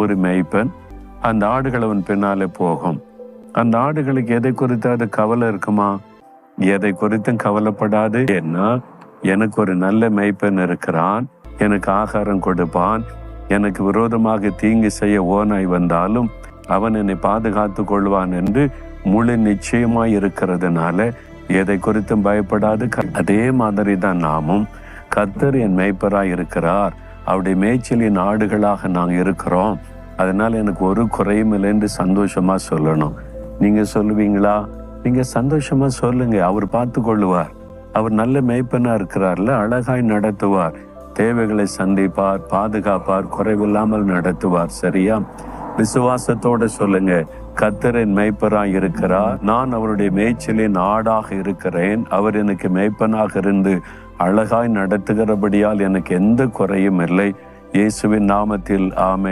ஒரு மேய்ப்பன். அந்த ஆடுகள் அவன் பின்னாலே போகும். அந்த ஆடுகளுக்கு எதை குறித்து அது கவலை இருக்குமா? எதை குறித்தும் கவலைப்படாது. ஏன்னா எனக்கு ஒரு நல்ல மேய்ப்பன் இருக்கிறான், எனக்கு ஆகாரம் கொடுப்பான், எனக்கு விரோதமாக தீங்கு செய்ய ஓநாய் வந்தாலும் அவன் என்னை பாதுகாத்து கொள்வான் என்று முழு நிச்சயமாய் இருக்கிறதுனால எதை குறித்தும் பயப்படாது. அதே மாதிரி தான் நாமும், கர்த்தர் என் மேய்ப்பராய் இருக்கிறார், அவருடைய மேய்ச்சலின் ஆடுகளாக நாங்கள் இருக்கிறோம், அதனால எனக்கு ஒரு குறையும் இல்லை என்று சந்தோஷமா சொல்லணும். நீங்க சொல்லுவீங்களா? நீங்க சந்தோஷமா சொல்லுங்க. அவர் பார்த்து கொள்ளுவார். அவர் நல்ல மேய்ப்பனா இருக்கிறார்ல, அழகாய் நடத்துவார், தேவைகளை சந்திப்பார், பாதுகாப்பார், குறைவில்லாமல் நடத்துவார். சரியா? விசுவாசத்தோட சொல்லுங்க, கர்த்தர் என் மேய்ப்பராய் இருக்கிறார், நான் அவருடைய மேய்ச்சலின் ஆடாக இருக்கிறேன், அவர் எனக்கு மேய்ப்பனாக இருந்து அழகாய் நடத்துகிறபடியால் எனக்கு எந்த குறையும் இல்லை. இயேசுவின் நாமத்தில் ஆமென்.